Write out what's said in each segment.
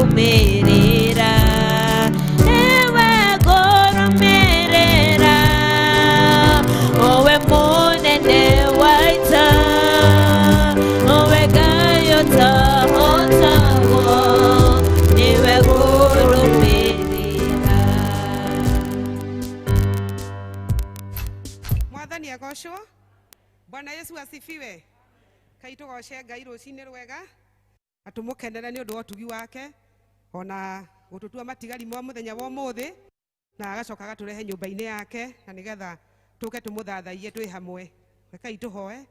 kũrũmĩrĩra ewe kũrũmĩrĩra owe mũnene wa ita owe Ngai ũtahotagwo nĩwe kũrũmĩrĩra. Mwathani agocwo. Bwana Yesu asifiwe. Kaitũgoce Ngai rũcinĩ rwega na tũmũkenere nĩ ũndũ wa ũtugi wake ona gũtũtua matigari ma mũthenya wa ũmũthĩ na agacoka agatũrehe nyũmba-inĩ yake na nĩgetha tũke tũmũthathaiye twĩ hamwe. Rekei tũhoe.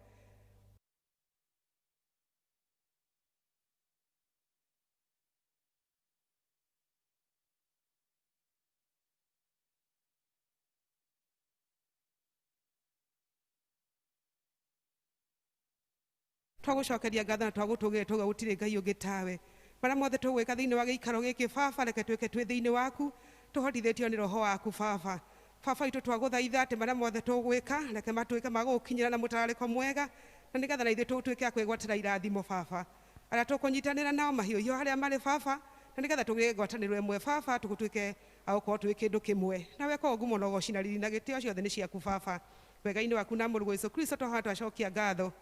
Twagucokeria ngatho na twagũtũgĩre tũga gũtirĩ Ngai ũngĩ tawe. Marĩa mothe tũgwĩka thĩinĩ wa gĩikaro gĩkĩ Baba, reke twĩke twĩ thĩinĩ waku tũhotithĩtio nĩ roho waku Baba. Baba witũ twagũthaitha atĩ marĩa mothe tũgwĩka reke matuĩke ma gũgũkinyĩra na mũtararĩko mwega na nĩgetha na ithuĩ tũtuĩke a kwĩgwatĩra irathimo Baba. Arĩa tũkũnyitanĩra nao mahiũ harĩa marĩ Baba na nĩgetha tũgĩe ngwatanĩro ĩmwe Baba tũgũtuĩke a gũkorwo twĩ kĩndũ kĩmwe. Nawe korwo ngumo na ũgooci na riri na gĩtĩo ciothe nĩ ciaku Baba. Wega-inĩ waku na mũrũ Jesũ Kristo twahoya twacokia ngatho.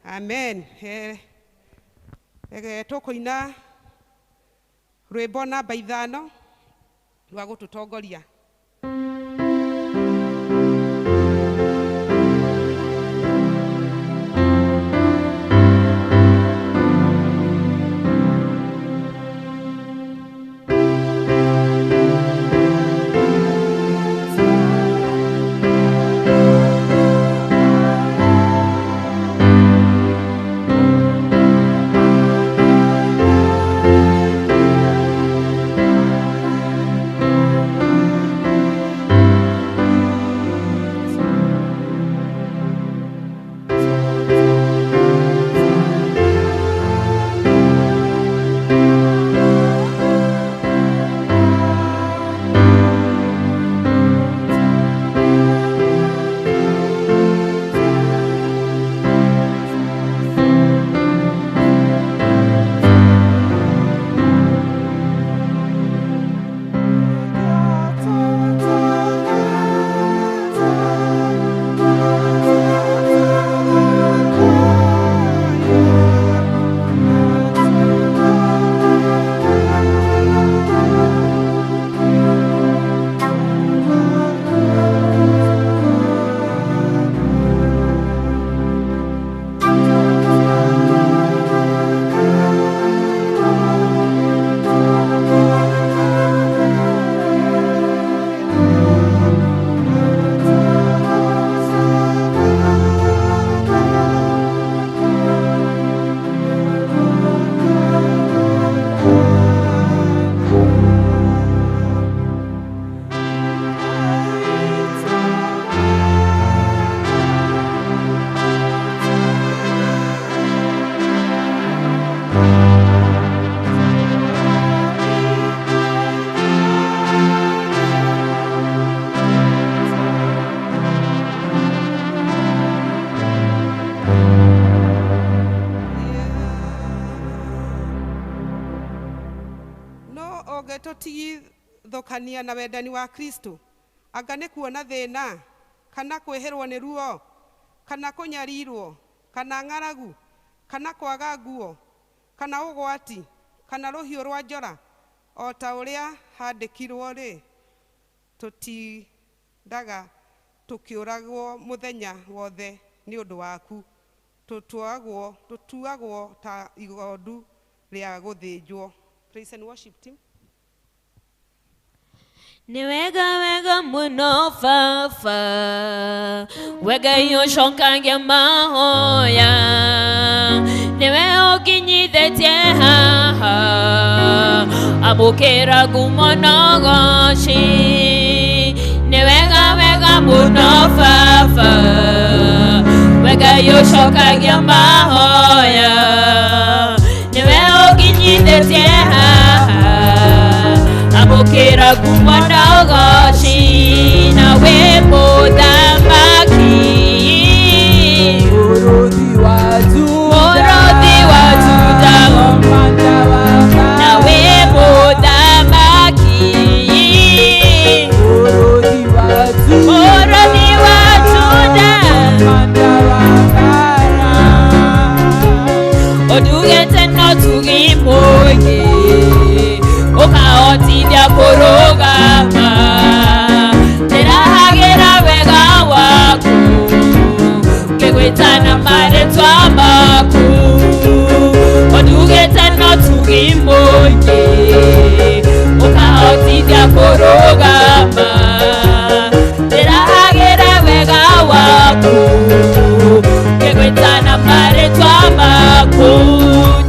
Amen. Tũkũina rwĩmbo namba 5 rwa gũtũtongoria. Ũgĩtũtigithũkania na wendani wa Kristo anga nĩ kuona thĩna kana kwĩhĩrwo nĩ ruo kana kũnyarirwo kana ng'aragu kana kwaga nguo kana ũgwati kana rũhiũ rwa njora o ta ũrĩa handĩkirwo rĩ tũtindaga tũkĩũragwo mũthenya wothe nĩ ũndũ waku tũtuagwo ta igondu rĩa gũthĩnjwo. Praise and worship team. Ni wega muno Baba, wega yoshokangia mahoya, niwe ũkinyithĩtie haha, amũkĩra ngumo na ũgooci. Ni wega muno Baba, wega yoshokangia mahoya, niwe ũkinyithĩtie haha, amũkĩra ngumo na ũgooci. Nawe mũthamaki, ũrũthi watu dago, nawe mũthamaki, ukahotithia kurugama ndĩrahagĩra wega waku ngĩgwĩtana marĩtwa maku ũndugĩte no tugi mũingĩ ukahotithia kurugama ndĩrahagĩra wega waku ngĩgwĩtana marĩtwa maku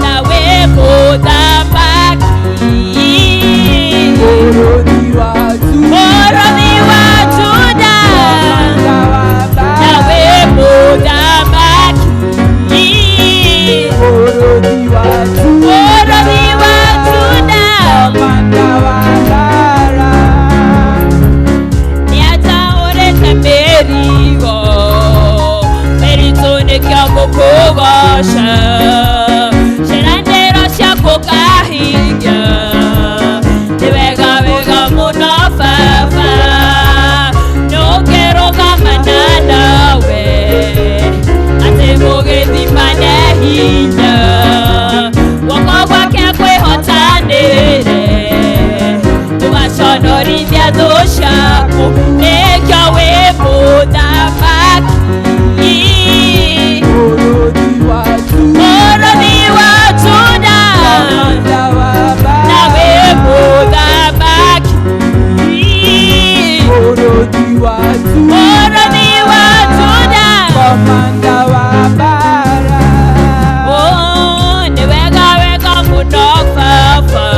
nawe mũthamaki Mũrũthi wa Juda nawe mũthamaki Mũrũthi wa Juda Komanda wa bara nĩataũrĩte mĩrigo mĩritũ nĩkĩo ngũkũgoca ciĩranĩro ciaku kahingia nĩ wega wega mũno baba nĩũngĩrũgamana nawe atĩ mũgĩthimane hinya guoko gwake kwĩhotanĩre ũgaconorithia thũ ciaku nĩkĩo wĩ mũthamaki Mũrũthi wa Mũrũthi wa Juda Komanda wa bara nawe mũthamaki Mũrũthi wa Mũrũthi wa Juda Komanda wa bara nĩ wega wega mũno baba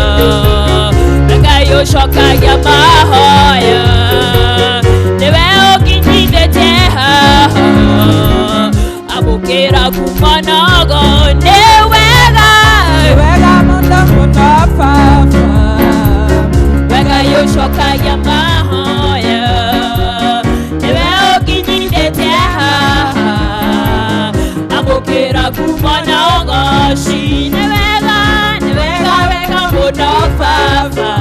Ngai ũcokagia mahoya nĩwe ũkinyithĩtie haha amũkĩra kuma nogo nĩ wega wega mũno mũno baba Ngai ũcokagia mahoya nĩwe ũkinyithĩtie haha amũkĩra kuma nogo ci nĩ wega wega mũno baba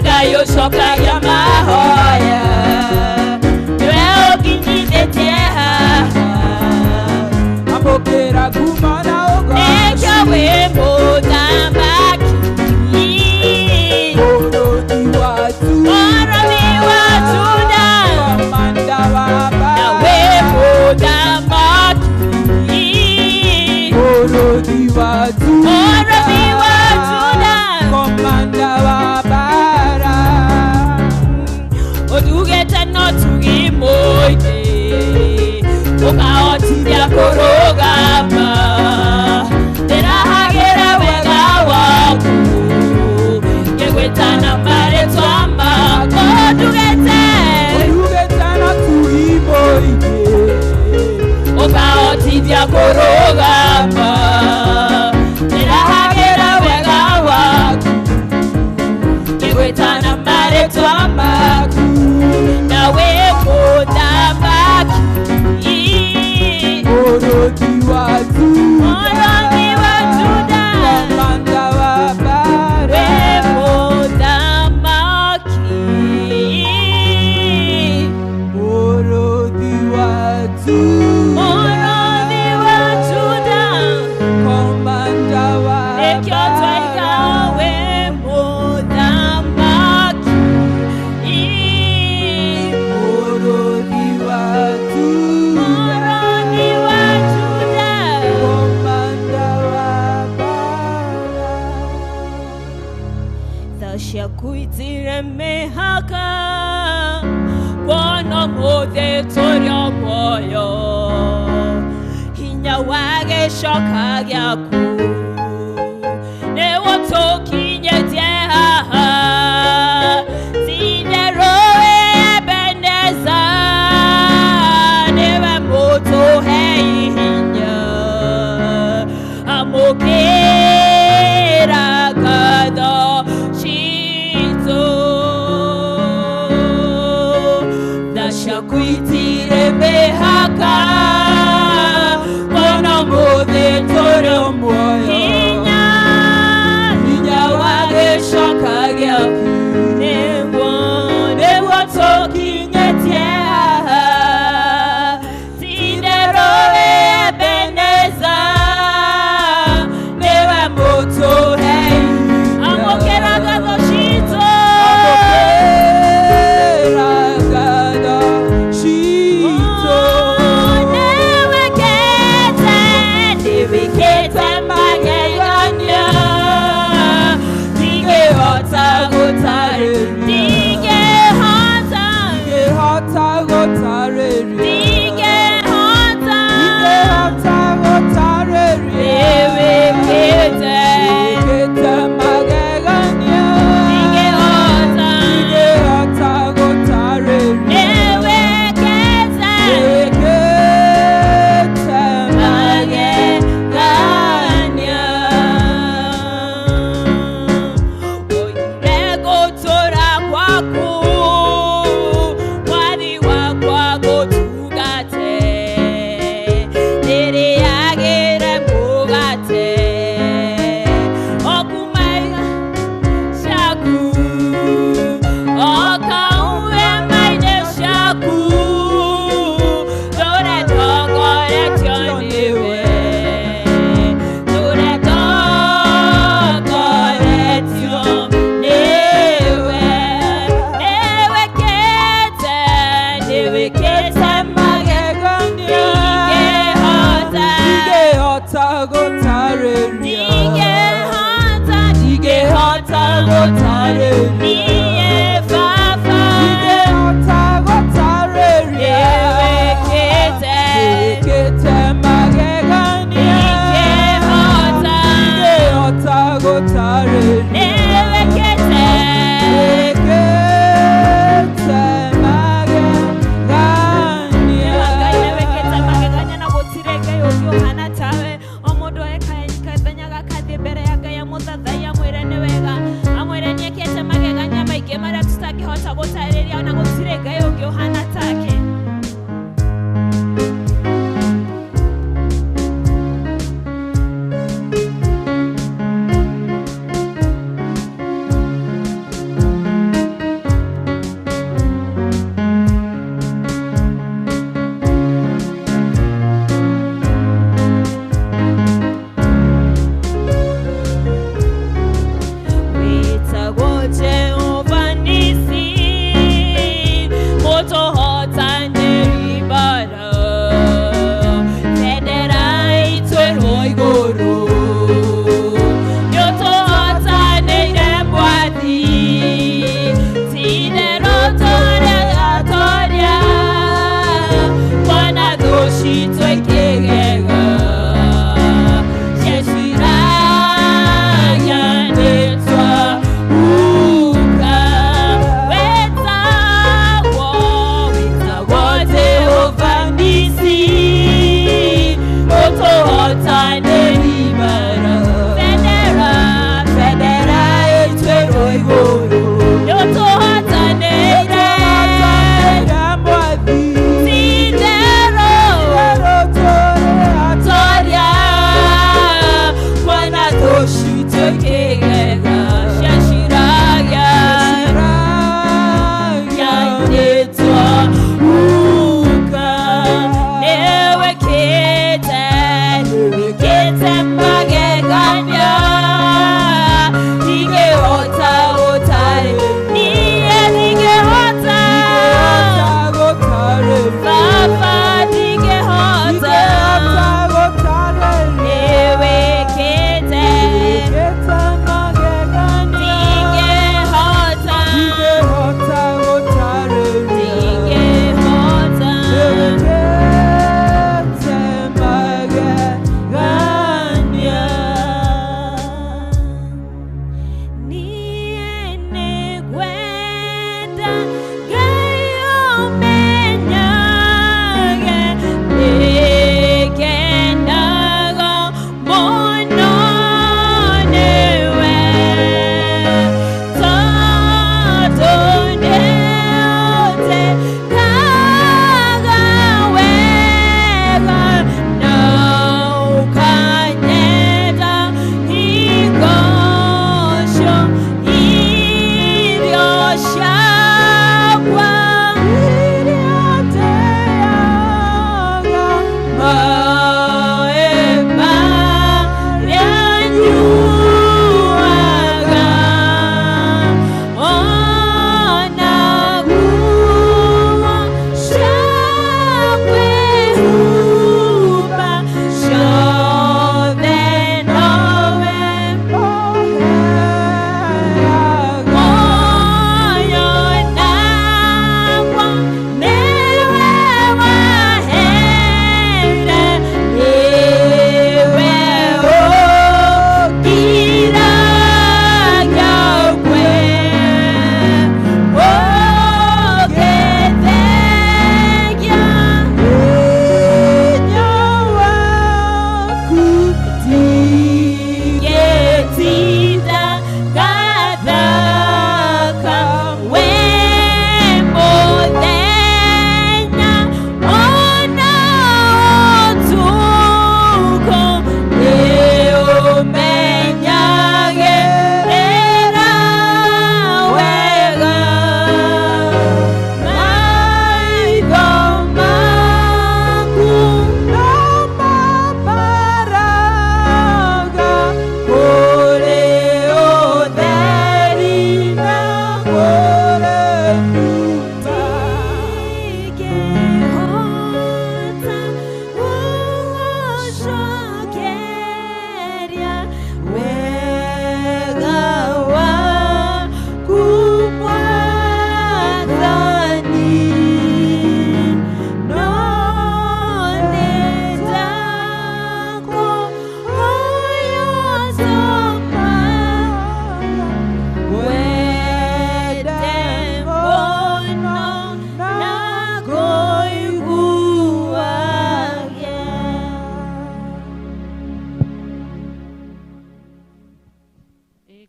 Ngai ũcokagia mahoya nĩwe ũkinyithĩtie haha amũkĩra kuma na nĩkĩo wĩ mũthamaki Mũrũthi wa Mũrũthi wa Juda Komanda wa nawe mũthamaki Mũrũthi wa Mũrũthi wa Juda Komanda wa bara ũndugĩte no tugi mũingĩ ũkahotithia kũrũgama ndĩrahagĩra wega waku ngĩgwĩtana marĩtwa maku ũndugĩte Ũrugĩtana tui mũingĩ ũkahotithia kũrũgama ndĩrahagĩra wega waku ngĩgwĩtana marĩtwa maku nawe mũthamaki Mũrũthi wa Mũrũthi wa Juda Komanda wa bara we mũthamaki Mũrũthi wa Mũrũthi wa Juda Komanda wa nĩkĩo twaiga we mũthamaki Mũrũthi wa Mũrũthi wa Juda Komanda wa bara tha ciaku itirĩ mĩhaka kuona mũthĩ tũrĩ o muoyo hinya wa gĩcoka gĩaku nĩguo tũkinyĩtie haha titherũ wĩ Ebeneza nĩwe mũtũhe hinya amũkĩra ngatho citũ tha ciaku itirĩ mĩhaka kuona mũthĩ tũrĩ o muoyo hinya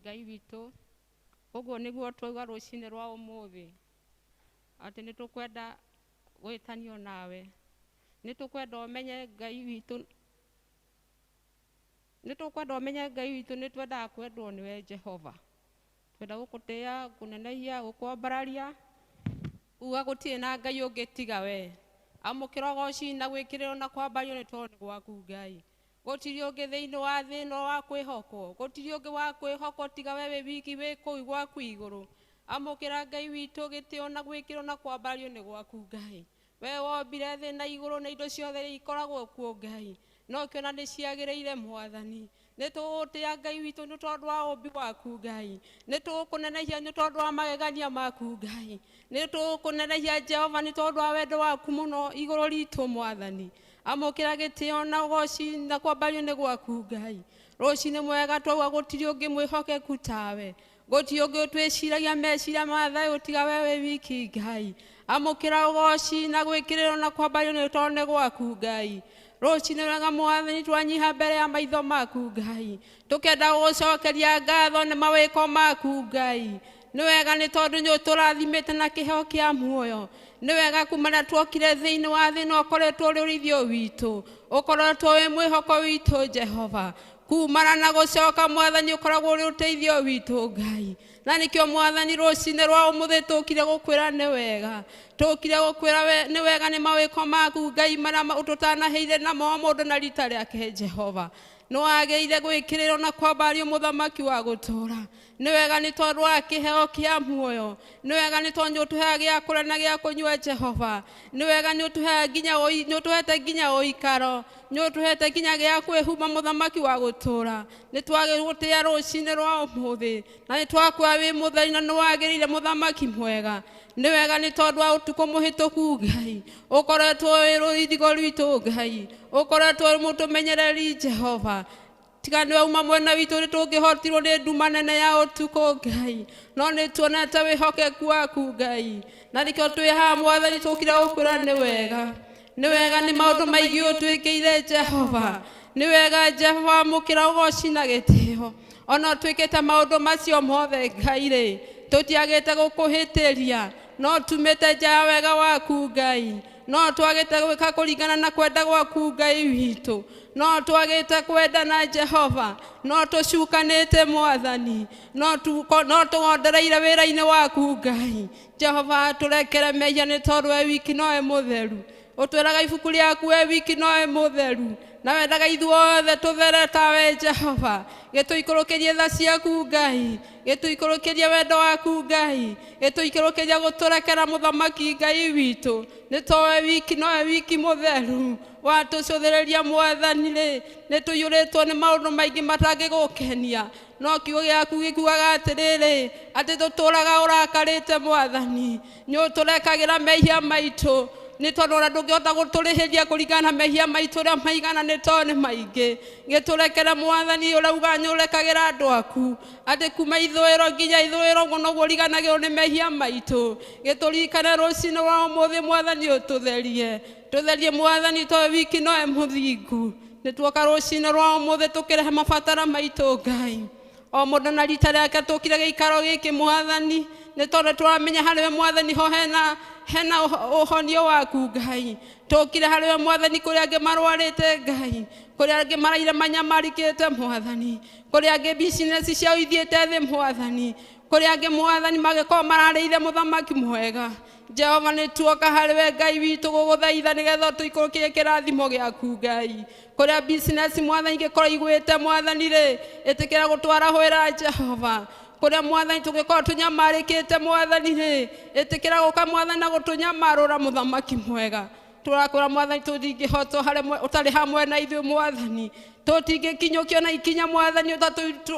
Ngai witũ ũguo nĩguo twauga rũcinĩ rwa ũmũthĩ atĩ nĩ tũkwenda gwĩtanio nawe nĩ tũkwenda ũmenye Ngai witũ nĩ twendaga kwendwo nĩwe Jehova twenda gũkũtĩa kũnenehia gũkwambararia uga gũtirĩ na Ngai ũngĩ tiga we amũkĩra ũgooci na gwĩkĩrĩrwo na kwambario nĩ tondũ nĩ gwaku Ngai gũtirĩ ũngĩ thĩinĩ wa thĩ no wa kwĩhokwo gũtirĩ ũngĩ wa kwĩhokwo tiga we wiki wĩ kũu gwaku igũrũ amũkĩra Ngai witũ gĩtĩo na gwĩkĩrwo na kwambario nĩ gwaku Ngai we wombire thĩ na igũrũ na indo ciothe ikoragwo kuo Ngai no kĩona nĩ ciagĩrĩire Mwathani nĩ tũgũtĩa Ngai witũ nĩ tondũ wa ũmbi waku Ngai nĩ tũgũkũnenehia nĩ tondũ wa magegania maku Ngai nĩ tũgũkũnenehia Jehova nĩ tondũ wa wendo waku mũno igũrũ ritũ Mwathani amũkĩra gĩtĩo na ũgooci na kwambario nĩ gwaku Ngai rũcinĩ mwega twauga gũtirĩ ũngĩ mwĩhokeku tawe gũtirĩ ũngĩ twĩciragia meciria ma thayũ tiga we wiki Ngai amũkĩra ũgooci na gwĩkĩrĩrwo na kwambario nĩ tondũ nĩ gwaku Ngai rũcinĩ wega Mwathani twanyiha mbere ya maitho maku Ngai tũkenda gũgũcokeria ngatho nĩ mawĩko maku Ngai nĩ wega nĩ tondũ nĩ ũtũrathimĩte na kĩheo kĩa muoyo nĩ wega kumana twokire thĩinĩ wa thĩ na ũkoretwo ũrĩ ũrĩithio witũ ũkoretwo wĩ mwĩhoko witũ Jehova kumana na gũcoka Mwathani ũkoragwo ũrĩ ũteithio witũ Ngai na nĩkĩo Mwathani rũcinĩ rwa ũmũthĩ tũkire gũkwĩra nĩ wega tũkire gũkwĩra nĩ wega nĩ mawĩko maku Ngai marĩa ũtũtanaheire namo mũndũ na rita rĩake Jehova nĩ wagĩrĩire gwĩkĩrĩrwo na kwambario mũthamaki wa gũtũũra nĩ wega nĩ tondũ wa kĩheo kĩa muoyo nĩ wega nĩ tondũ ũtũheaga gĩa kũrĩa na gĩa kũnyua Jehova nĩ wega nĩ ũtũhete nginya ũikaro nĩ ũtũhete nginya gĩa kwĩhumba mũthamaki wa gũtũũra nĩ twagĩgũtĩa rũcinĩ rwa ũmũthĩ na nĩ twakwa wĩ mũtheri na nĩ wagĩrĩire mũthamaki mwega nĩ wega nĩ tondũ wa ũtukũ mũhĩtũku Ngai ũkoretwo wĩ rũthigo rwitũ Ngai ũkoretwo wĩ mũtũmenyereri Jehova tiga nĩ wauma mwena witũ nĩ tũngĩhotirwo nĩ nduma nene ya ũtukũ Ngai no nĩ tuonete wĩhokeku waku Ngai na nĩkĩo twĩ haha Mwathani tũkire gũkwĩra nĩ wega nĩ maũndũ maingĩ ũtwĩkĩire Jehova nĩ wega Jehova amũkĩra ũgooci na gĩtĩo ona twĩkĩte maũndũ macio mothe Ngai rĩ tũtiagĩte gũkũhĩtĩria no tumĩte nja ya wega waku Ngai no twagĩte gwĩka kũringana na kwenda gwaku Ngai witũ no twagĩte kwendana Jehova no tũcukanĩte Mwathani no tũgondereire wĩra-inĩ waku Ngai Jehova tũrekere mehia nĩ tondũ we wiki nowe mũtheru ũtwĩraga ibuku rĩaku we wiki nowe mũtheru na wendaga ithuothe tũthere tawe Jehova gĩtũikũrũkĩrie tha ciaku Ngai gĩtũikũrũkĩrie wendo waku Ngai gĩtũikũrũkĩrie gũtũrekera mũthamaki Ngai witũ nĩ towe wiki nowe wiki mũtheru watũcũthĩrĩria Mwathani rĩ nĩ tũiyũrĩtwo nĩ maũndũ maingĩ matangĩgũkenia no kiugo gĩaku gĩkuaga atĩrĩrĩ atĩ tũtũũraga ũrakarĩte Mwathani nĩ ũtũrekagĩra mehia maitũ nĩ tondũ ona ndũngĩhota gũtũrĩhĩria kũringana na mehia maitũ ũrĩa maigana nĩ tondũ nĩ maingĩ gĩtũrekere Mwathani ũrauga nĩ ũrekagĩra andũ aku atĩ kuma ithũĩro nginya ithũĩro ũguo noguo ũriganagĩrwo nĩ mehia maitũ gĩtũririkane rũcinĩ rwa ũmũthĩ Mwathani tũtherie Mwathani tondũ wiki nowe mũthingu nĩ tuoka rũcinĩ rwa ũmũthĩ tũkĩrehe mabatara maitũ Ngai o mũndũ na rita rĩake tũkire gĩikaro gĩkĩ Mwathani nĩ tondũ tũramenya harĩwe Mwathani ho hena ũhonio waku Ngai tũkire harĩwe Mwathani kũrĩa angĩ marwarĩte Ngai kũrĩa angĩ maraire manyamarĩkĩte Mwathani kũrĩa angĩ business ciao ithiĩte thĩ Mwathani kũrĩa angĩ Mwathani magĩkorwo mararĩire mũthamaki mwega Jehova nĩ tuoka harĩwe Ngai witũ gũgũthaitha nĩgetha tũikũrũkie kĩrathimo gĩaku Ngai kũrĩa business Mwathani ingĩkorwo igwĩte Mwathani rĩ ĩtĩkĩra gũtwara hwĩra Jehova kũrĩa Mwathani tũngĩkorwo tũnyamarĩkĩte Mwathani rĩ ĩtĩkĩra gũka Mwathani na gũtũnyamarũra mũthamaki mwega tũrakwĩra Mwathani tũtingĩhotwo harĩa ũtarĩ hamwe na ithuĩ Mwathani tũtingĩkinyũkio na ikinya Mwathani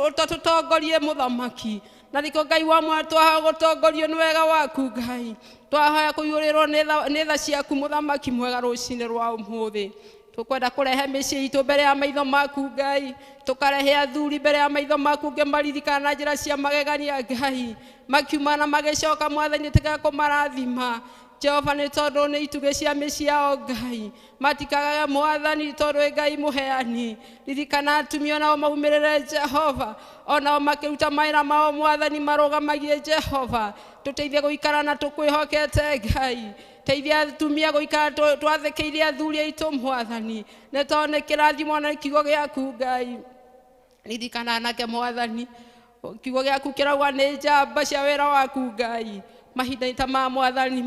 ũtatũtongorie mũthamaki na nĩkĩo Ngai wa mwana twahoya gũtongorio nĩ wega waku Ngai twahoya kũiyũrĩrwo nĩ tha ciaku mũthamaki mwega rũcinĩ rwa ũmũthĩ tũkwenda kũrehe mĩciĩ itũ mbere ya maitho maku Ngai tũkarehe athuri mbere ya maitho maku ngĩmaririkana na njĩra cia magegania Ngai makiuma na magĩcoka Mwathani tĩkĩra kũmarathima Jehova nĩ tondũ nĩ itugĩ cia mĩciĩ yao Ngai matikagaga Mwathani tondũ Ngai mũheani ririkana atumia nao maumĩrĩre Jehova onao makĩruta mawĩra mao Mwathani marũgamagie Jehova tũteithie gũikara na tũkwĩhokete Ngai teithia atumia gũikara twathĩkĩire athuri aitũ Mwathani nĩ tondũ nĩ kĩrathimo na kiugo gĩaku Ngai ririkana anake Mwathani kiugo gĩaku kĩrauga nĩ njamba cia wĩra waku Ngai mahinda ta ma Mwathani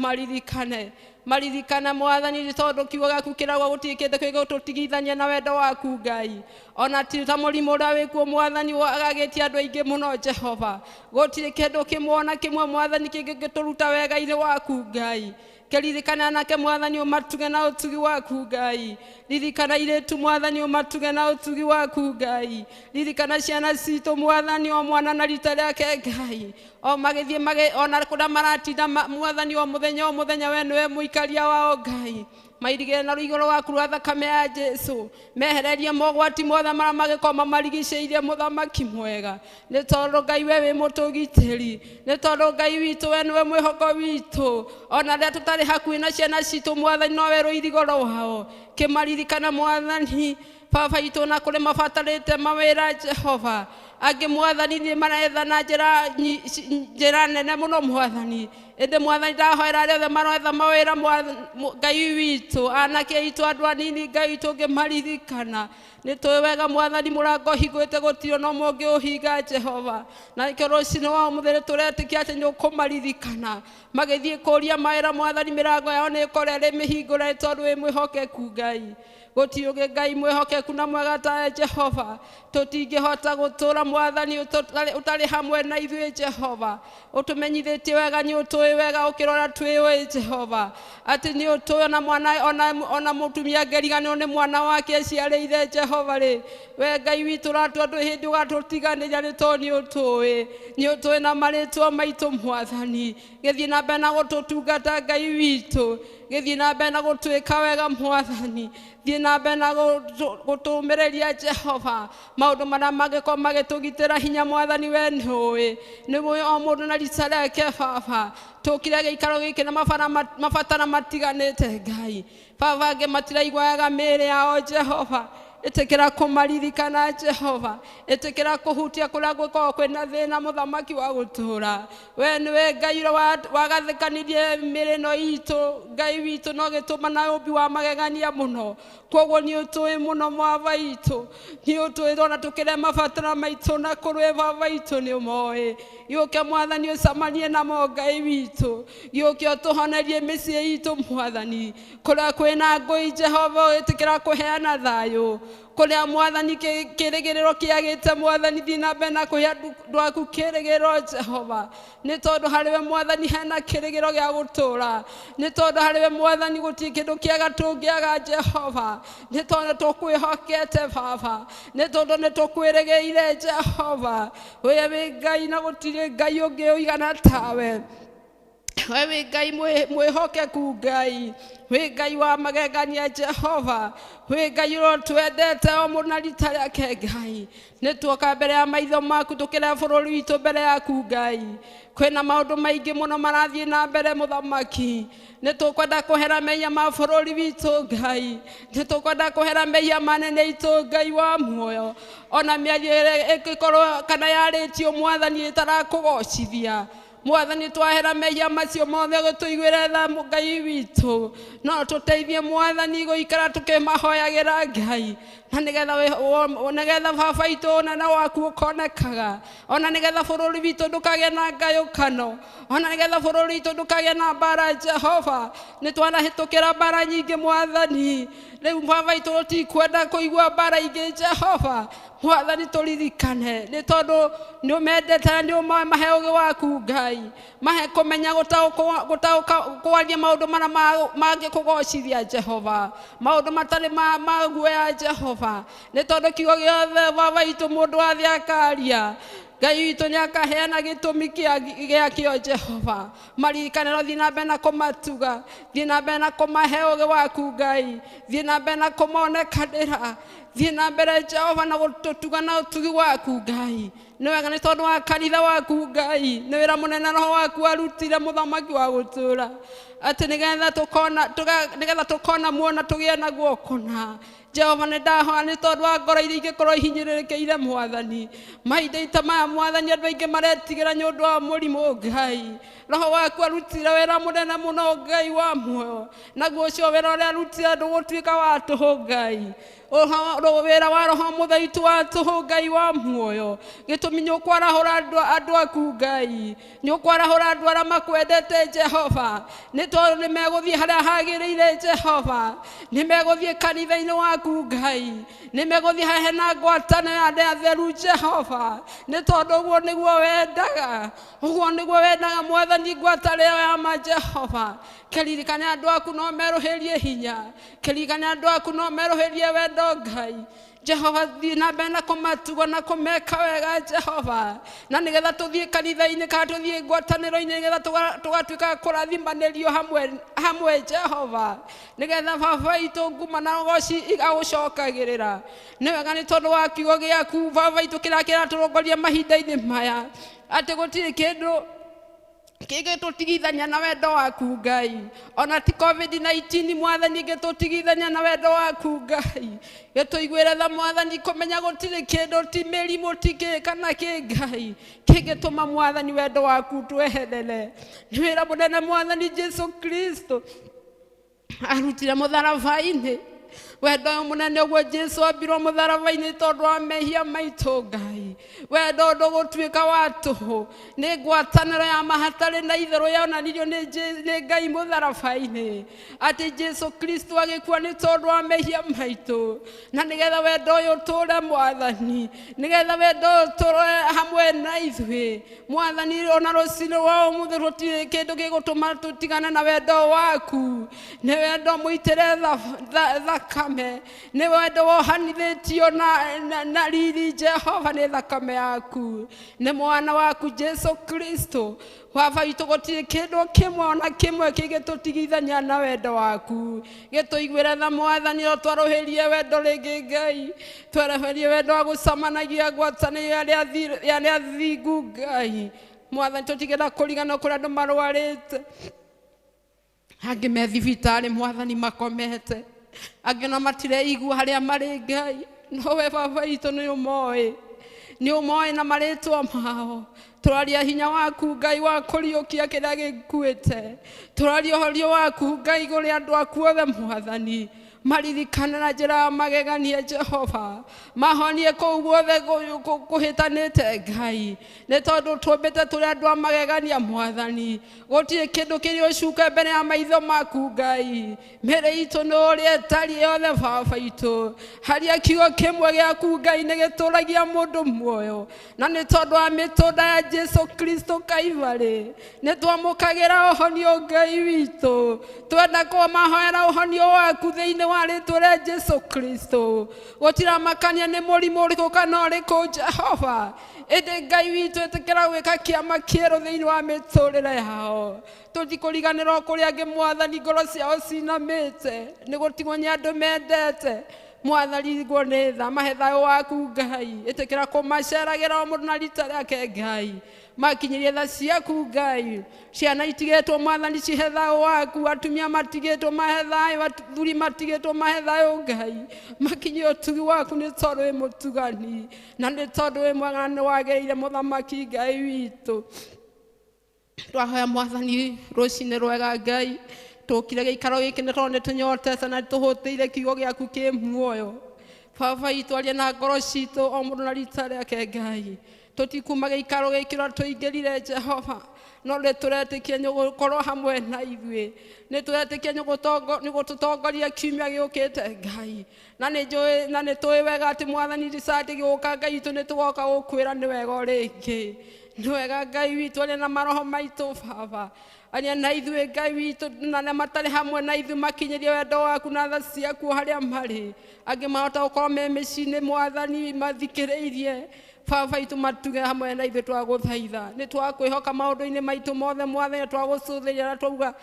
maririkana Mwathani nĩ tondũ kiugo gĩaku kĩrauga gũtirĩ kĩndũ kĩngĩtũtigithania na wendo waku Ngai ona ti ta mũrimũ ũrĩa wĩkuo Mwathani wagagĩtie andũ aingĩ mũno Jehova gũtirĩ kĩndũ kĩmwe Mwathani kĩngĩtũruta wega-inĩ waku Ngai Keririkana anake Mwathani umatuge na utugi waku Ngai ririkana iretu Mwathani umatuge na utugi waku Ngai ririkana ciana citũ Mwathani o mwana na rita rĩake Ngai o magĩthiĩ ona kũrĩa maratinda Mwathani o mũthenya we nĩwe mũikaria wao Ngai mairigĩre na rũigũrũ waku rwa thakame ya Jesu mehererie mogwati mothe marĩa magĩkorwo mamarigicĩirie mũthamaki mwega nĩ tondũ Ngai we wĩ mũtũgitĩri nĩ tondũ Ngai witũ we nĩwe mwĩhoko witũ ona rĩrĩa tũtarĩ hakuhĩ na ciana citũ Mwathani nowe rũirigũ rwao kĩmaririkana Mwathani Baba itũ na kũrĩ mabatarĩte mawĩra Jehova angĩ Mwathani nĩ maretha na njĩra nene mũno Mwathani ĩndĩ Mwathani ndahoera arĩa othe maretha mawĩra Ngai witũ anake aitũ andũ anini Ngai witũ ũngĩmaririkana nĩ tũĩ wega Mwathani mũrango ũhingũrĩte gũtirĩ na ũmwe ũngĩũhinga Jehova na nĩkĩo rũciinĩ wa ũmũthĩ tũretĩkia atĩ nĩ ũkũmaririkana magĩthiĩ kũũria mawĩra Mwathani mĩrango yao nĩ ĩkorwo ĩrĩ mĩhingũre tondũ wĩ mwĩhokeku Ngai gũtirĩ ũngĩ Ngai mwĩhokeku na mwega ta Jehova tũtingĩhota gũtũũra Mwathani ũtarĩ hamwe na ithuĩ Jehova ũtũmenyithĩtie wega nĩ ũtũĩ wega ũkĩrora twĩũĩ Jehova atĩ nĩ ũtũĩ na mwana ona mũtumia ngeriganĩrwo nĩ mwana wake aciarĩire Jehova rĩ we Ngai witũ ũratua ndũrĩ hĩndĩ ũgatũtiganĩria nĩ tondũ nĩ ũtũĩ na marĩtwa maitũ Mwathani gĩthiĩ na mbere na gũtũtungata Ngai witũ gĩthiĩ na mbere na gũtwĩka wega Mwathani thiĩ na mbere na gũtũmĩrĩria Jehova maũndũ marĩa mangĩkorwo magĩtũgitĩra hinya Mwathani we nĩũĩ nĩguo o mũndũ na rita rĩake Baba tũkire gĩikaro gĩkĩ na mabatara matiganĩte Ngai Baba angĩ matiraigua wega mĩĩrĩ yao Jehova ĩtĩkĩra kũmaririkana Jehova ĩtĩkĩra kũhutia kũrĩa gwĩkorwo kwĩna thĩna mũthamaki wa gũtũũra we nĩwe Ngai wagathĩkanirie mĩĩrĩ ĩno itũ Ngai witũ no gĩtũma na ũmbi wa magegania mũno koguo nĩ ũtũĩ mũno Baba itũ nĩ ũtũĩ ona tũkĩrĩa mabatara maitũ na kũrĩ Baba itũ nĩ ũmoĩ gĩũke Mwathani ũcemanie namo Ngai witũ gĩũke ũtũhonerie mĩciĩ itũ Mwathani kũrĩa kwĩna ngũĩ Jehova ĩtĩkĩra kũheana thayũ kũrĩa Mwathani kĩrĩgĩrĩro kĩagĩte Mwathani thiĩ na mbere na kũhe andũ aku kĩrĩgĩrĩro Jehova nĩ tondũ harĩ we Mwathani hena kĩrĩgĩro gĩa gũtũũra nĩ tondũ harĩ we Mwathani gũtirĩ kĩndũ kĩega tũngĩaga Jehova nĩ tondũ tũkwĩhokete Baba nĩ tondũ nĩ tũkwĩrĩgĩire Jehova we wĩ Ngai na gũtirĩ Ngai ũngĩ ũigana tawe we wĩ Ngai mwĩhokeku Ngai wĩ Ngai wa magegania Jehova wĩ Ngai ũtwendete o mũndũ na rita rĩake Ngai nĩ tuoka mbere ya maitho maku tũkĩrehe bũrũri witũ mbere yaku Ngai kwĩna maũndũ maingĩ mũno marathiĩ na mbere mũthamaki nĩ tũkwenda kũhera mehia ma bũrũri witũ Ngai nĩ tũkwenda kũhera mehia manene itũ Ngai wa muoyo ona mĩario ĩrĩa ĩngĩkorwo kana yarĩtio Mwathani ĩtarakũgocithia Mwathani twahera mehia macio mothe gũtũiguĩre tha Ngai witũ no tũteithie Mwathani gũikara tũkĩmahoyagĩra Ngai na nĩgetha Baba itũ ũnene waku ũkonekaga ona nĩgetha bũrũri witũ ndũkagĩe na ngayũkano ona nĩgetha bũrũri witũ ndũkagĩe na mbara Jehova nĩ twanahĩtũkĩra mbara nyingĩ Mwathani rĩu Baba itũ tũtikwenda kũigua mbara ingĩ Jehova Mwathani tũririkane nĩ tondũ nĩ ũmendete na nĩ ũmoĩ mahe ũgĩ waku Ngai mahe kũmenya kwaria maũndũ marĩa mangĩkũgocithia Jehova maũndũ matarĩ maguoya Jehova nĩ tondũ kiugo gĩothe Baba itũ mũndũ athiĩ akaria Ngai witũ nĩakaheana gĩtũmi gĩakĩo Jehova maririkanĩro thiĩ na mbere na kũmatuga thiĩ na mbere na kũmahe ũũgĩ waku Ngai thiĩ na mbere na kũmonekanĩra thiĩ na mbere Jehova na gũtũtuga na ũtugi waku Ngai nĩ wega nĩ tondũ wa kanitha waku Ngai nĩ wĩra mũnene Roho waku arutire mũthamaki wa gũtũũra atĩ nĩgetha tũkona muona tũgĩe naguo kũna Jehova nĩ ndahoya nĩ tondũ wa ngoro iria ingĩkorwo ihinyĩrĩrĩkĩire Mwathani mahinda maya Mwathani andũ aingĩ maretigĩra nĩ ũndũ wa mũrimũ Ngai Roho waku arutire wĩra mũnene mũno Ngai wa muoyo naguo ũcio wĩra ũrĩa arutire ndũgũtuĩka wa tũhũ Ngai wĩra wa Roho Mũtheru wa tũhũ Ngai wa muoyo gĩtũmi nĩ ũkwarahũra andũ aku Ngai nĩ ũkwarahũra andũ arĩa makwendete Jehova nĩ tondũ nĩ megũthiĩ harĩa hagĩrĩire Jehova nĩ megũthiĩ kanitha-inĩ waku Ngai nĩ megũthiĩ harĩa hena ngwatanĩro ya andũ atheru Jehova nĩ tondũ ũguo nĩguo wendaga Mwathani ngwatanĩro ya ma Jehova kĩririkane andũ aku no merũhĩrie hinya kĩririkane andũ aku no merũhĩrie wendo Ngai Jehova thiĩ na mbere na kũmatuga na kũmeka wega Jehova na nĩgetha tũthiĩ kanitha-inĩ kana tũthiĩ ngwatanĩro-inĩ nĩgetha tũgatuĩka kũrathimanĩrio hamwe Jehova nĩgetha baba itũ nguma na ũgoci igagũcokagĩrĩra nĩ wega nĩ tondũ wa kiugo gĩaku baba itũ kĩrĩa kĩratũrongoria mahinda-inĩ maya atĩ gũtirĩ kĩndũ kĩngĩtũtigithania na wendo waku Ngai ona ti COVID-19 Mwathani gĩtũtigithania na wendo waku Ngai gĩtũiguĩre tha Mwathani kũmenya gũtirĩ kĩndũ ti mĩrimũ ti kĩ kana kĩ Ngai kĩngĩtũma Mwathani wendo waku tweherere nĩ wĩra mũnene Mwathani Jesu Kristo arutire mũtharaba-inĩ wendo mũnene ũguo Jesu ambirwo mũtharaba-inĩ tondũ wa mehia maitũ Ngai wendo ndũgũtuĩka wa tũhũ nĩ ngwatanĩro ya mahatarĩ na itherũ yonanirio nĩ Ngai mũtharaba-inĩ atĩ Jesu Kristo agĩkua nĩ tondũ wa mehia maitũ na nĩgetha wendo ũyũ ũtũũre Mwathani nĩgetha wendo ũyũ ũtũũre hamwe na ithuĩ Mwathani ona rũciinĩ rwa ũmũthĩ gũtirĩ kĩndũ gĩgũtũma tũtigane na wendo waku nĩ wendo mũitĩre thakame nĩ wendo wohanithĩtio na riri Jehova nĩ thakame yaku nĩ mwana waku Jesu Kristo baba witũ gũtirĩ kĩndũ kĩmwe ona kĩmwe kĩngĩtũtigithania na wendo waku gĩtũiguĩre tha Mwathani twarũhĩrie wendo rĩngĩ Ngai twarũhĩrie wendo wa gũcemanagia ngwatanĩro ya athingu Ngai Mwathani tũtigĩra kũrigana kũrĩa andũ marwarĩte angĩ me thibitarĩ Mwathani makomete angĩ ona matireigua harĩa marĩ Ngai no we baba witũ nĩ ũmoĩ na marĩtwa mao tũraria hinya waku Ngai wa kũriũkia kĩrĩa gĩkuĩte tũraria ũhorio waku Ngai igũrĩ andũ aku othe Mwathani maririkane na njĩra ya magegania Jehova mahonie kũu guothe kũhĩtanĩte Ngai nĩ tondũ tũmbĩte tũrĩ andũ a magegania Mwathani gũtirĩ kĩndũ kĩrĩ ũcuke mbere ya maitho maku Ngai mĩĩrĩ itũ nĩ ũrĩa ĩtariĩ yothe baba itũ harĩa kiugo kĩmwe gĩaku Ngai nĩ gĩtũũragia mũndũ muoyo na nĩ tondũ wa mĩtũnda ya Jesu Kristo Kaivarĩ nĩ twamũkagĩra ũhonio Ngai witũ twenda kũmahoera ũhonio waku thĩinĩ wa rĩtwa rĩa Jesu Kristo gũtiramakania nĩ mũrimũ ũrĩkũ kana ũrĩkũ Jehova ĩndĩ Ngai witũ ĩtĩkĩra gwĩka kĩama kĩerũ thĩinĩ wa mĩtũũrĩre yao tũtikũriganĩrwo kũrĩa angĩ Mwathani ngoro ciao cinamĩte nĩ gũtigwo nĩ andũ mendete Mwathani igwo nĩ tha mahe thayũ waku Ngai ĩtĩkĩra kũmaceragĩra o mũndũ na rita rĩake Ngai makinyĩrie tha ciaku Ngai ciana itigĩtwo Mwathani cihe thayũ waku atumia matigĩtwo mahe thayũ athuri matigĩtwo mahe thayũ Ngai makinyie ũtugi waku nĩ tondũ wĩ mũtugani na nĩ tondũ wĩ mwega nĩ wagĩrĩire mũthamaki Ngai witũ twahoya Mwathani rũciinĩ rwega Ngai tũkire gĩikaro gĩkĩ nĩ tondũ nĩ tũnyotete na tũhũtĩire kiugo gĩaku kĩ muoyo baba itũ aria na ngoro citũ o mũndũ na rita rĩake Ngai tũtikuma gĩikaro gĩkĩ ũrĩa tũingĩrire Jehova no nĩ tũretĩkia nĩ gũkorwo hamwe na ithuĩ nĩ tũretĩkia nĩ gũtũtongoria kiumia gĩũkĩte Ngai na nĩ tũĩ wega atĩ Mwathani rĩcati gĩgũka Ngai itũ nĩ tũgoka gũkwĩra nĩ wega rĩngĩ nĩ wega Ngai witũ aria na maroho maitũ baba aria na ithuĩ Ngai witũ na arĩa matarĩ hamwe na ithuĩ makinyĩrie wendo waku na tha ciaku harĩa marĩ angĩ mahota gũkorwo me mĩciĩ-inĩ Mwathani mathikĩrĩirie baba itu matuge hamwe na ithuĩ twagũthaitha nĩ twakwĩhoka maũndũ-inĩ maitũ mothe mwathani twagũcũthĩrĩra na twauga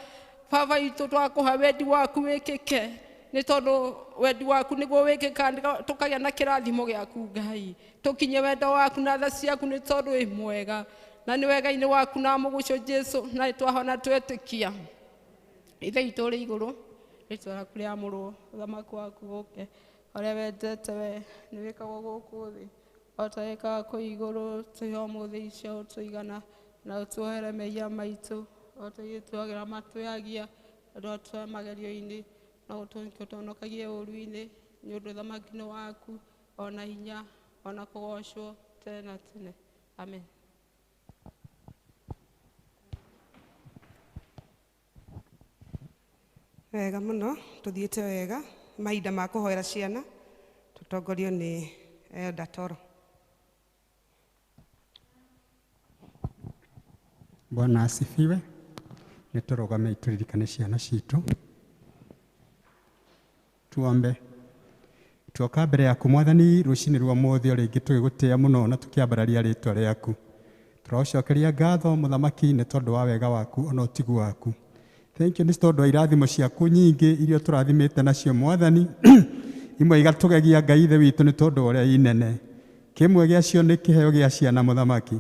baba itu twakũha wendi waku wĩkĩke nĩ tondũ wendi waku nĩguo wĩkĩka tũkagĩa na kĩrathimo gĩaku Ngai tũkinye wendo waku na tha ciaku nĩ tondũ wĩ mwega na nĩ wega-inĩ waku na mũguco Jesu na twahona twetĩkia ithe itũ ũrĩ igũrũ rĩtwa rĩaku rĩamũrwo ũthamaki waku ũke ũrĩa wendete we nĩ wĩkagwo gũkũ thĩ o ta wĩkaga kũu igũrũ tũhe ũmũthĩ icio tũigana na ũtuohere mehia maitũ o ta gĩtuagĩra matũyagia andũ atũhe magerio-inĩ na ũtũhonokagie ũũru-inĩ nĩ ũndũ ũthamaki-inĩ waku ona hinya ona kũgocwo tene na tene amen. Wega mũno tũthiĩte wega mahinda ma kũhoera ciana tũtongorio nĩ Elder Toro. Bwana asifiwe. Nĩtũrũgame tũririkane ciana citũ. Tuombe. Tuoka mbere yaku Mwathani rũcinĩ rwa ũmũthĩ rĩngĩ tũgĩgũtĩĩa mũno na tũkĩambararia rĩĩtwa rĩaku. Tũrocokeria ngatho mũthamaki nĩ tondũ wa wega waku ona ũtigu waku. Thank you nĩ tondũ wa irathimo ciaku nyingĩ iria tũrathimĩte nacio Mwathani. Imwe igatũgegia Ngai ithe witũ nĩ tondũ wa ũrĩa inene. Kĩmwe gĩacio nĩ kĩheo gĩa ciana mũthamaki.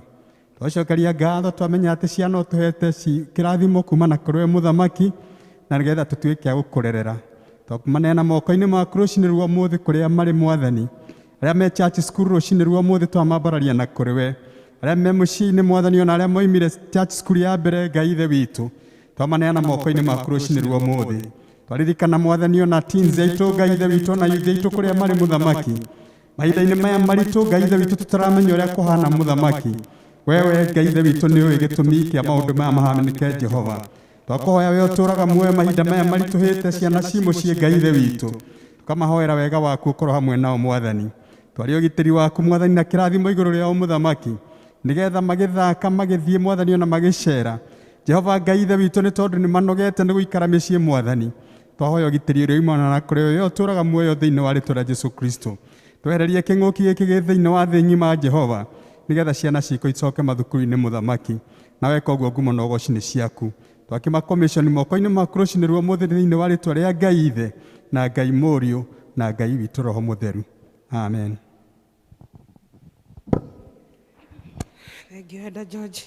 Tũcokeria ngatho twamenya atĩ ciana ũtũhete kĩrathimo kumana kũrĩ we mũthamaki na nĩgetha tũtuĩke a gũkũrerera. Twakumaneana moko-inĩ maku rũcinĩ rwa ũmũthĩ kũrĩa marĩ Mwathani. Arĩa me church school rũcinĩ rwa ũmũthĩ twamambararia na kũrĩ we. Arĩa me mũciĩ-inĩ Mwathani ona arĩa moimire church school ya mbere Ngai ithe witũ. Twamaneana moko-inĩ maku rũcinĩ rwa ũmũthĩ. Twaririkana Mwathani ona teens aitũ Ngai ithe witũ na youth aitũ kũrĩa marĩ mũthamaki. Mahinda-inĩ maya maritũ Ngai ithe witũ tũtaramenya ũrĩa kũhana mũthamaki. Wewe Ngai ithe witũ nĩ ũĩ gĩtũmi kĩa maũndũ maya mahanĩke Jehova. Twakũhoya we ũtũũraga muoyo mahinda maya maritũhĩte ciana ci mũciĩ Ngai ithe witũ. Tũkamahoera wega waku ũkorwo hamwe nao Mwathani. Twarĩ ũgitĩri waku Mwathani na kĩrathimo igũrũ rĩao mũthamaki. Nĩgetha magĩthaka magĩthiĩ Mwathani ona magĩcera. Jehova Ngai ithe witũ nĩ tondũ nĩ manogete nĩ gũikara mĩciĩ Mwathani. Twahoya ũgitĩri ũrĩa umana na kũrĩ we ũtũũraga muoyo thĩinĩ wa rĩĩtwa rĩa Jesũ Kristo. Twehererie kĩng'ũki gĩkĩ gĩ thĩinĩ wa thĩ ng'ima Jehova. Nĩgetha ciana ciitũ icoke mathukuru-inĩ mũthamaki. Na weka ũguo ngumo na ũgooci nĩ ciaku. Twakĩma commission moko-inĩ maku rũcinĩ rwa ũmũthĩ thĩinĩ wa rĩĩtwa rĩa Ngai ithe na Ngai mũriũ na Ngai witũ Roho Mũtheru. Amen. Thank you, Elder George.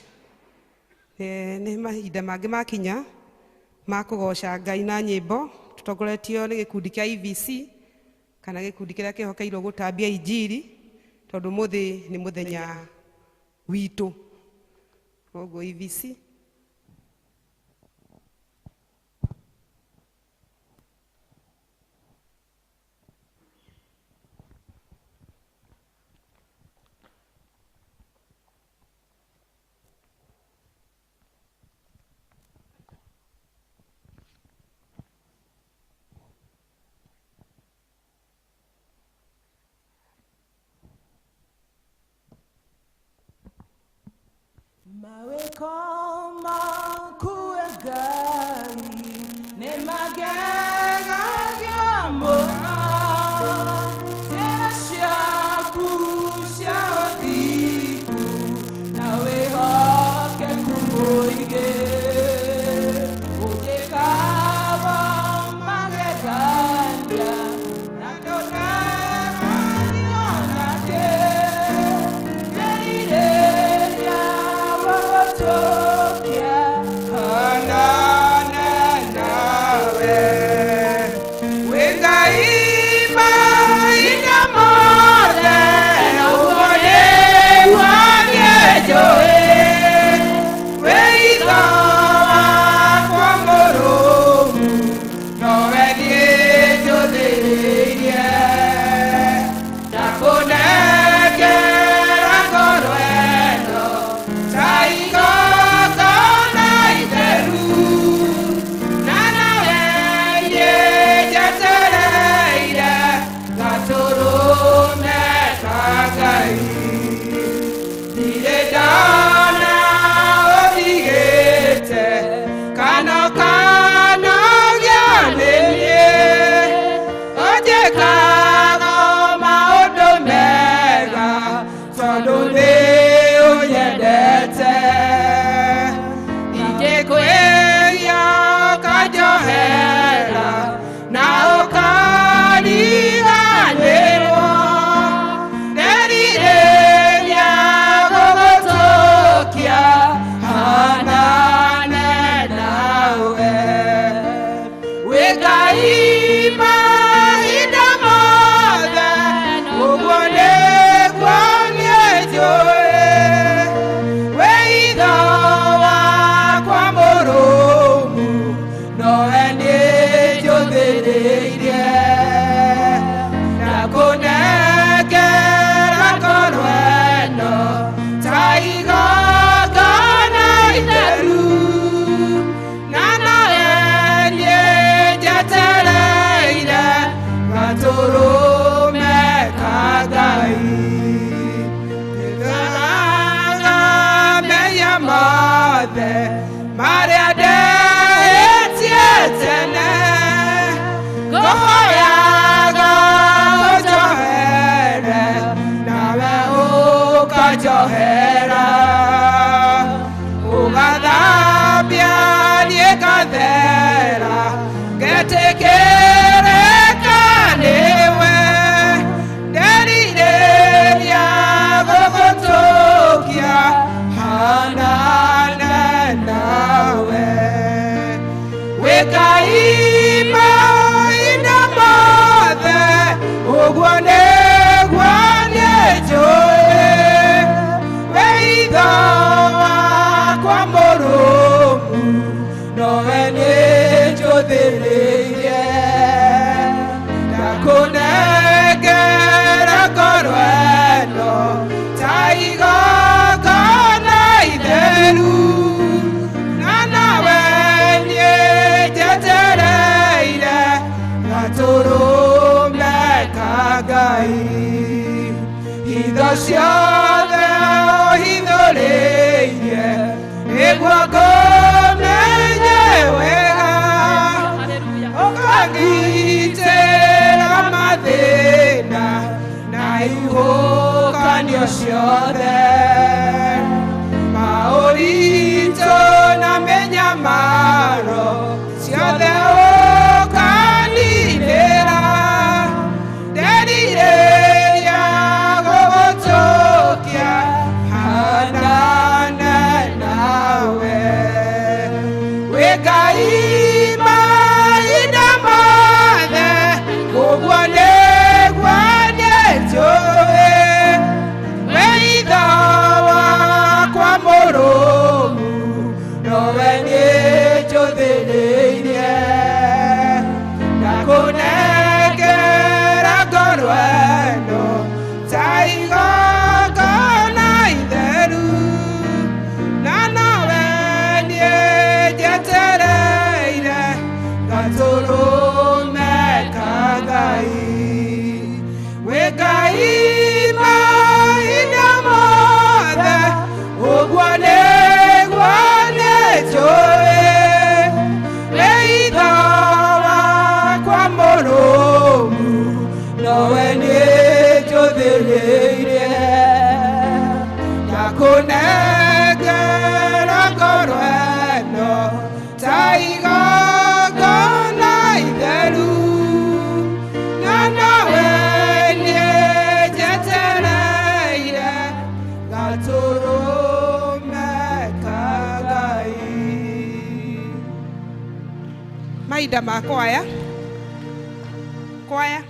Nĩ mahinda mangĩ makinya ma kũgoca Ngai na nyĩmbo tũtongoretio nĩ gĩkundi kĩa EVC kana gĩkundi kĩrĩa kĩhokeirwo gũtambia injiri tondũ mũthĩ nĩ mũthenya witũ. Koguo EVC Maweko maku Ngai ne magega mona ciaku cia ũthiku na wĩhoke kũmũige ũngĩkaba magegania na ndũnamenya onake nĩrirĩria wagũtũkia hanana nawe wĩ Ngai mahinda mothe ũguo nĩguo niĩ njũĩ wĩ itho wakwa mũrũmu nowe niĩ njũthĩrĩirie ndakũnengera ngoro ĩno ta igoti wekaima ina mothe ũguo nĩguo nĩnjũĩ weitho wakwa mũrũmu nowe nĩnjũthĩrĩirie ndakũnengera ngoro ĩno ta igongona itheru na nawe nĩnjetereire gatũrũme ka Ngai hitho ciothe ũhithũrĩirie nĩguo ngũmenye wega ũkangitĩra mathĩna na ihukanio ciothe maũritũ na mĩnyamaro ciothe ũkaninĩra nderirĩria gũgũtũkia hanane nawe wĩ Ngai mahinda mothe ũguo nĩguo nĩnjũĩ weitho wakwa mũrũmu nowe nĩnjũthĩrĩirie ndakũnengera ngoro ĩno ta igongona itheru na nawe nĩnjetereire gatũrũme ka Ngai wĩ Ngai mahinda mothe ũguo nĩguo nĩnjũĩ weitho wakwa mũrũmu nowe nĩnjũthĩrĩirie ndakũnengera ngoro ĩno ta igongona itheru na nawe nĩnjetereire gatũrũme ka Ngai mahinda ma kwaya kwaya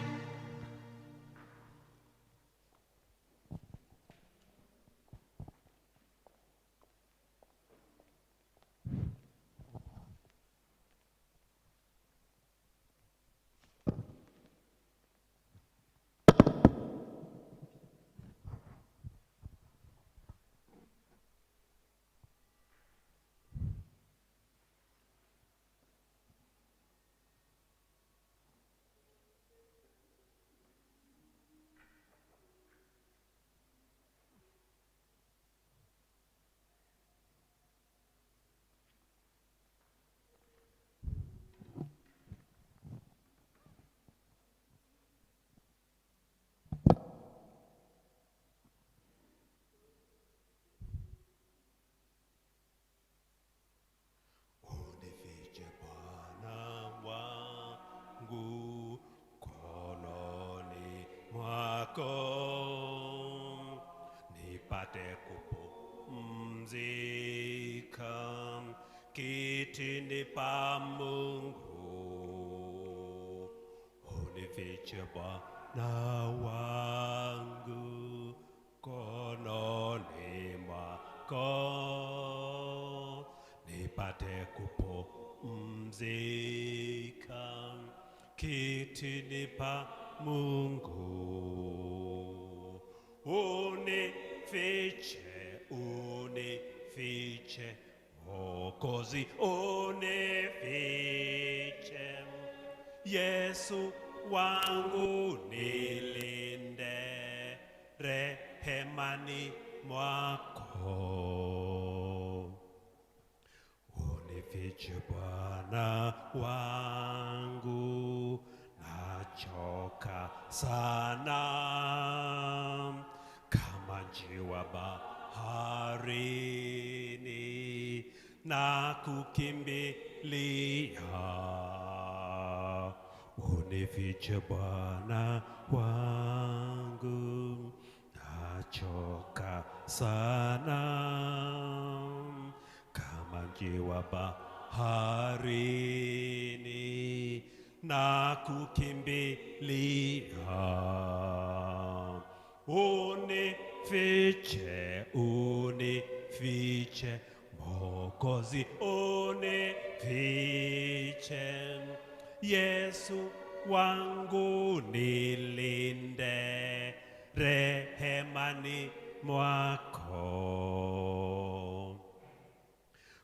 nipate kupumzika kitini pa Mungu, unifiche Bwana wangu kononi mwako, nipate kupumzika kitini pa Mungu, unifiche, unifiche Mwokozi, unifiche Yesu wangu, nilinde rehemani mwako, unifiche Bwana wangu, nachoka sana kama njiwa baharini na kukimbilia, unifiche Bwana wangu, nachoka sana kama njiwa baharini baharini na kukimbilia. Unifiche, unifiche, Mwokozi, unifiche. Yesu wangu nilinde, rehemani mwako.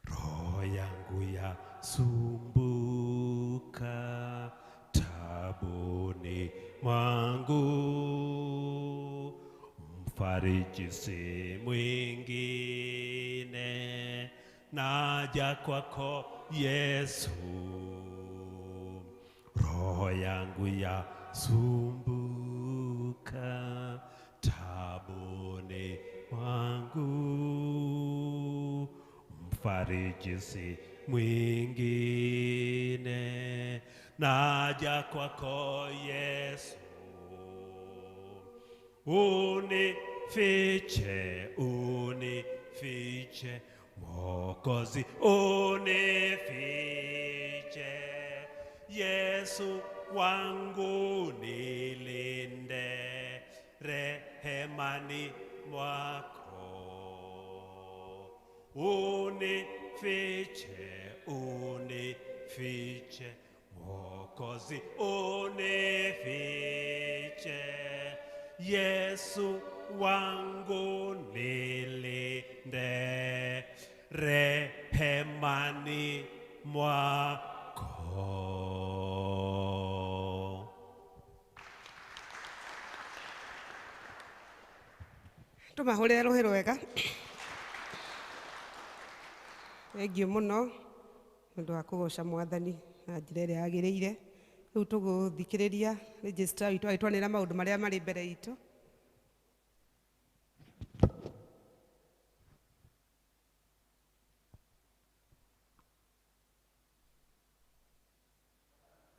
Roho yangu yasumbuka, tabuni mwangu. Mfariji si mwingine, naja kwako Yesu. Roho yangu yasumbuka, tabuni mwangu. Mfariji si mwingine, naja kwako Yesu. Unifiche, unifiche, Mwokozi, unifiche. Yesu wangu nilinde, rehemani mwako. Unifiche, unifiche, Mwokozi, unifiche. Yesu wangu nilinde, rehemani mwako. Tumahurire ruhi rwega. Thengiũ mũno nĩũndũ wa kũgoca Mwathani na njĩra ĩrĩa yagĩrĩire. Rĩu tũgũthikĩrĩria registrar witũ agĩtwanĩra maũndũ marĩa marĩ mbere itũ.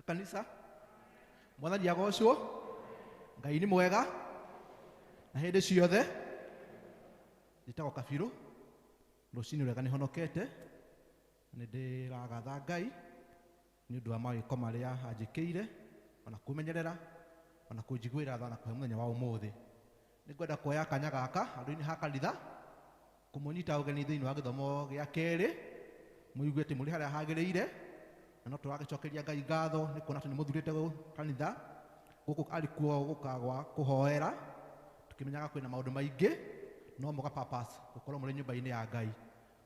Kanisa, Mwathani agocwo, Ngai nĩ mwega, na hĩndĩ ciothe. Njĩtagwo Kabirũ, rũcinĩ rwega nĩ honokete, nĩ ndĩragatha Ngai nĩ ũndũ wa mawĩko marĩa anjĩkĩire, ona kũmenyerera, ona kũnjiguĩra tha na kũhe mũthenya wa ũmũthĩ. Nĩ ngwenda kuoya kanya gaka handũ-inĩ ha kanitha kũmũnyita ũgeni thĩinĩ wa gĩthomo gĩa kerĩ, mũigue atĩ mũrĩ harĩa hagĩrĩire, na no tũragĩcokeria Ngai ngatho nĩ kuona atĩ nĩ mũthurĩte kanitha gũkũ arĩ kuo gũka kũhoera, tũkĩmenyaga kwĩna maũndũ maingĩ no mũga purpose gũkorwo mũrĩ nyũmba-inĩ ya Ngai.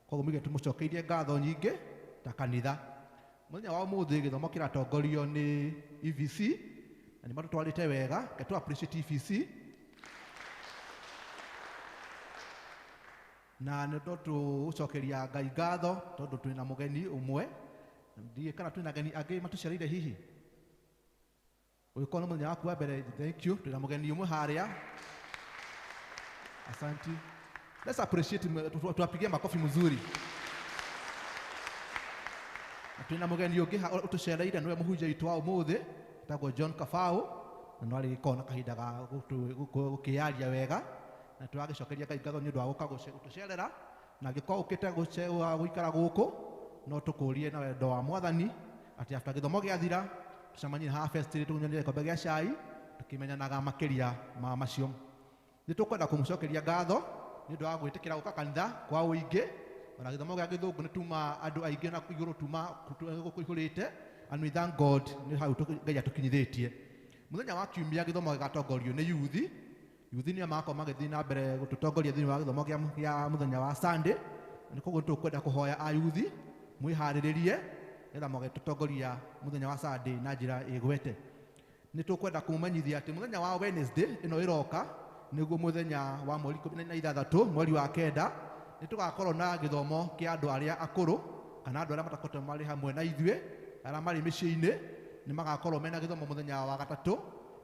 Koguo mũigue tũmũcokeirie ngatho nyingĩ ta kanitha. Mũthenya wa ũmũthĩ gĩthomo kĩratongorio nĩ EVC, na nĩ matũtwarĩte wega, ke tũ appreciate EVC. Na nĩ tũgũcokeria Ngai ngatho tondũ twĩna mũgeni ũmwe. Ndiye kana twĩna ageni angĩ matũcereire hihi. Ũgĩkorwo nĩ mũthenya waku wa mbere, thank you. Twĩna mũgeni ũmwe harĩa. Asante. Let's appreciate, tuwapigie makofi mzuri. Twĩna mũgeni ũngĩ ũtũcereire nĩwe mũhunjia witũ wa ũmũthĩ, etagwo John Kabau, na no arĩgĩkorwo na kahinda ga gũkĩaria wega, na tũragĩcokeria Ngai ngatho nĩ ũndũ wa gũka gũtũcerera, na angĩkorwo ũkĩte gũikara gũkũ, no tũkũrie na wendo wa Mwathani atĩ after gĩthomo gĩathira tũcemanie haha festi tũnyuanĩre gĩkombe gĩa cai tũkĩmenyanaga makĩria ma macio. Nĩ tũkwenda kũmũcokeria ngatho nĩ ũndũ wa gwĩtĩkĩra gũka kanitha kwa ũingĩ, ona gĩthomo gĩa gĩthũngũ nĩ tuma andũ aingĩ na igũrũ tuma gũkũihũrĩte, and we thank God nĩ hau Ngai atũkinyithĩtie. Mũthenya wa kiumia gĩthomo gĩgatongorio nĩ yuthi. Yuthi nĩo magakorwo magĩthiĩ na mbere gũtũtongoria thĩinĩ wa gĩthomo gĩa mũthenya wa Sunday. Nĩ koguo tũkwenda kũhoya ayuthi mwĩharĩrĩrie nĩgetha mũgetũtongoria mũthenya wa Sunday na njĩra ĩgwete. Nĩ tũkwenda kũmenyithia atĩ mũthenya wa Wednesday ĩno ĩroka nĩguo mũthenya wa mweri 16 mweri wa kenda, nĩ tũgakorwo na gĩthomo kĩa andũ arĩa akũrũ kana andũ arĩa matakoretwo marĩ hamwe na ithuĩ arĩa marĩ mĩciĩ-inĩ, nĩ magakorwo mena gĩthomo mũthenya wa gatatũ.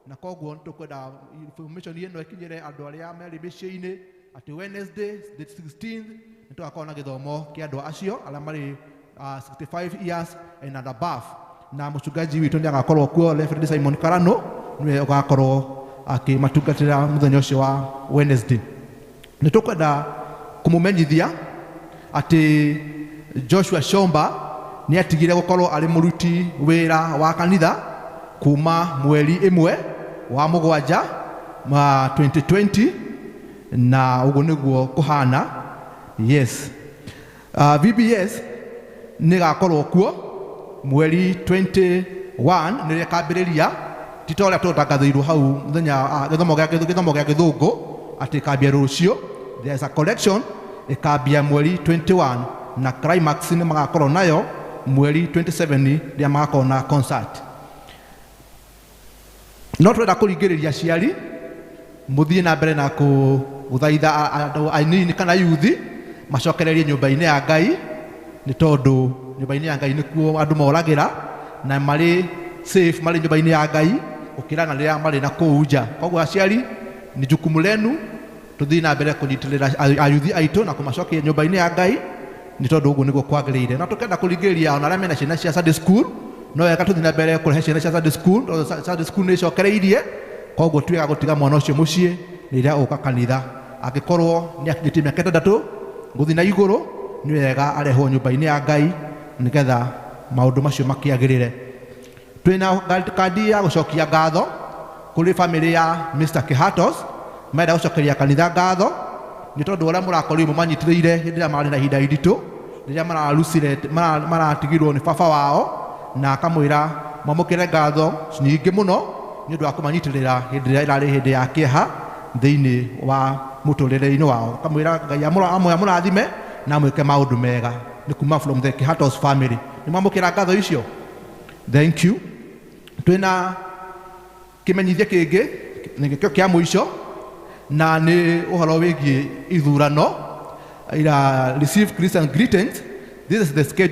Na koguo nĩ tũkwenda information ĩno ĩkinyĩre andũ arĩa marĩ mĩciĩ-inĩ atĩ Wednesday the 16th nĩ tũgakorwo na gĩthomo kĩa andũ acio arĩa marĩ 65 years and above, na mũchungaji witũ nĩ agakorwo kuo Reverend Simon Karano, nĩwe ũgakorwo akĩmatungatĩra mũthenya ũcio wa Wednesday. Nĩ tũkwenda kũmũmenyithia atĩ Joshua Shomba nĩ atigire gũkorwo arĩ mũruti wĩra wa kanitha kuma mweri 1 wa 7 2020 na ũguo nĩguo kũhana. Yes. VBS nĩ gakorwo kuo mweri 21 nĩrĩa kambĩrĩria, ti ta ũrĩa tũtangathĩirwo hau mũthenya gĩthomo gĩa gĩthũngũ atĩ kambia rũciũ. There is a collection ĩkambia mweri 21 na climax nĩ magakorwo nayo mweri 27 rĩrĩa magakorwo na concert. No twenda kũringĩrĩria aciari mũthiĩ na mbere na gũthaitha andũ anini kana yuthi macokererie nyũmba-inĩ ya Ngai, nĩ tondũ nyũmba-inĩ ya Ngai nĩkuo andũ moragĩra na marĩ safe marĩ nyũmba-inĩ ya Ngai gũkĩra na rĩrĩa marĩ na kũu nja. Koguo aciari nĩ jukumu lenu tũthiĩ na mbere kũnyitĩrĩra ayuthi aitũ na kũmacokia nyũmba-inĩ ya Ngai, nĩ tondũ ũguo nĩguo kwagĩrĩire. Na tũkenda kũringĩrĩria ona arĩa mena ciana cia Sunday school, no wega tũthiĩ na mbere kũrehe ciana cia Sunday school, tondũ Sunday school nĩ icokereirie. Koguo twega gũtiga mwana ũcio mũciĩ rĩrĩa ũka kanitha. Angĩkorwo nĩ akinyĩtie mĩaka 6 gũthiĩ na igũrũ, nĩ wega arehwo nyũmba-inĩ ya Ngai nĩgetha maũndũ macio makĩagĩrĩre. Twĩna kandi ya gũcokia ngatho kũrĩ famĩlĩ ya Mr. Kihatos, maenda gũcokeria kanitha ngatho nĩ tondũ ũrĩa mũrakorirwo manyitĩrĩire hĩndĩ ĩrĩa marĩ na ihinda iritũ, rĩrĩa maratigirwo nĩ baba wao, na akamwĩra mwamũkĩre ngatho nyingĩ mũno nĩ ũndũ wa kũmanyitĩrĩra hĩndĩ ĩrĩa ĩrarĩ hĩndĩ ya kĩeha thĩinĩ wa mũtũrĩre-inĩ wao. Akamwĩra Ngai amũrathime na amwĩke maũndũ mega. Nĩ kuma from the Kihatos family. Nĩ mwamũkĩra ngatho icio? Thank you. Twĩna kĩmenyithia kĩngĩ nĩkĩo kĩa mũico na nĩ ũhoro wĩgiĩ ithurano. Receive Christian greetings. This is the schedule